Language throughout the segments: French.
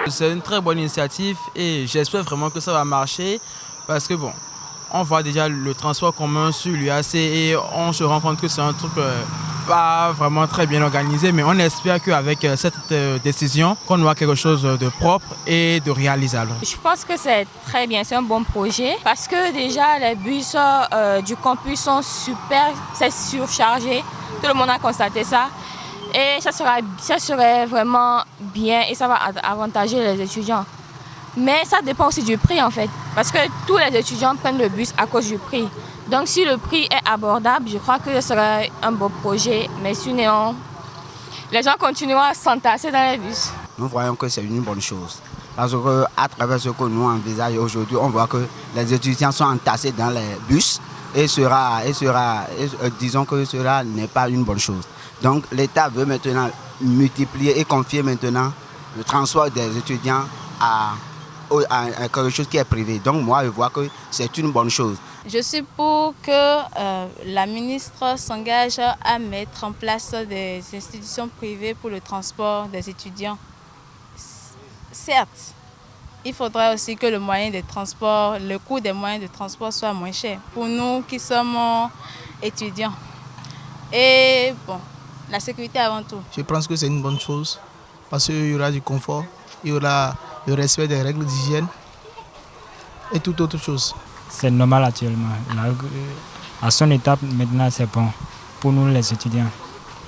C'est une très bonne initiative et j'espère vraiment que ça va marcher parce que bon, on voit déjà le transport commun sur l'UAC et on se rend compte que c'est un truc pas vraiment très bien organisé, mais on espère qu'avec cette décision, qu'on aura quelque chose de propre et de réalisable. Je pense que c'est très bien, c'est un bon projet parce que déjà les bus du campus sont super, c'est surchargé, tout le monde a constaté ça. Et ça serait vraiment bien et ça va avantager les étudiants. Mais ça dépend aussi du prix en fait, parce que tous les étudiants prennent le bus à cause du prix. Donc si le prix est abordable, je crois que ce serait un beau projet, mais sinon, les gens continueront à s'entasser dans les bus. Nous voyons que c'est une bonne chose. Parce qu'à travers ce que nous envisageons aujourd'hui, on voit que les étudiants sont entassés dans les bus disons que cela n'est pas une bonne chose. Donc l'État veut maintenant multiplier et confier maintenant le transport des étudiants à quelque chose qui est privé. Donc moi je vois que c'est une bonne chose. Je suis pour que la ministre s'engage à mettre en place des institutions privées pour le transport des étudiants. Certes, il faudrait aussi que le coût des moyens de transport soit moins cher pour nous qui sommes étudiants. Et bon, la sécurité avant tout. Je pense que c'est une bonne chose parce qu'il y aura du confort, il y aura le respect des règles d'hygiène et toute autre chose. C'est normal actuellement. À son étape, maintenant, c'est bon pour nous les étudiants.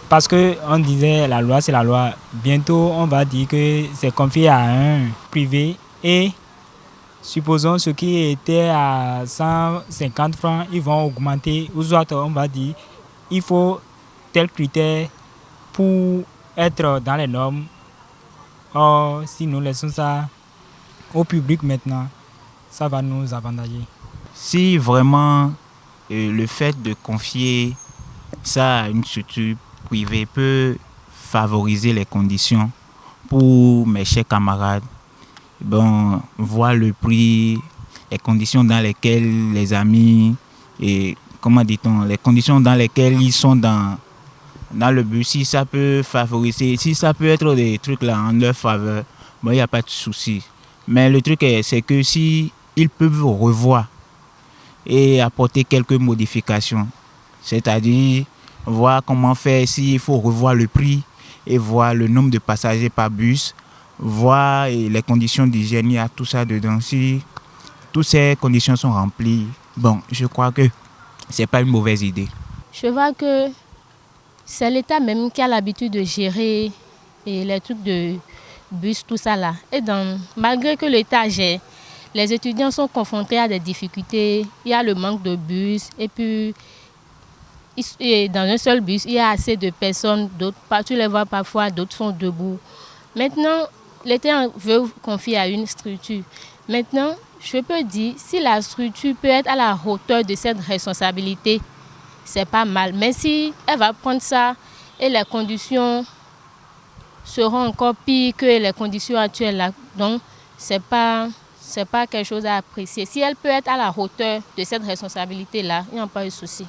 Parce qu'on disait la loi, c'est la loi. Bientôt, on va dire que c'est confié à un privé. Et supposons ce qui était à 150 francs, ils vont augmenter. Aux autres, on va dire il faut tel critère pour être dans les normes. Or, si nous laissons ça au public maintenant, ça va nous avantager. Si vraiment le fait de confier ça à une structure privée peut favoriser les conditions pour mes chers camarades, bon, voir le prix, les conditions dans lesquelles les amis, et comment dit-on, les conditions dans lesquelles ils sont dans le bus, si ça peut favoriser, si ça peut être des trucs là en leur faveur, bon, il n'y a pas de souci. Mais le truc c'est que si ils peuvent revoir et apporter quelques modifications, c'est-à-dire voir comment faire, s'il faut revoir le prix et voir le nombre de passagers par bus, voir les conditions d'hygiène, il y a tout ça dedans. Si toutes ces conditions sont remplies, bon, je crois que c'est pas une mauvaise idée. Je vois que c'est l'État même qui a l'habitude de gérer les trucs de bus, tout ça là. Et malgré que l'État gère, les étudiants sont confrontés à des difficultés. Il y a le manque de bus et puis dans un seul bus, il y a assez de personnes. Tu les vois parfois, d'autres sont debout. Maintenant, l'État veut confier à une structure. Maintenant, je peux dire, si la structure peut être à la hauteur de cette responsabilité, c'est pas mal. Mais si elle va prendre ça et les conditions seront encore pires que les conditions actuelles là, donc c'est pas quelque chose à apprécier. Si elle peut être à la hauteur de cette responsabilité-là, il n'y a pas de souci.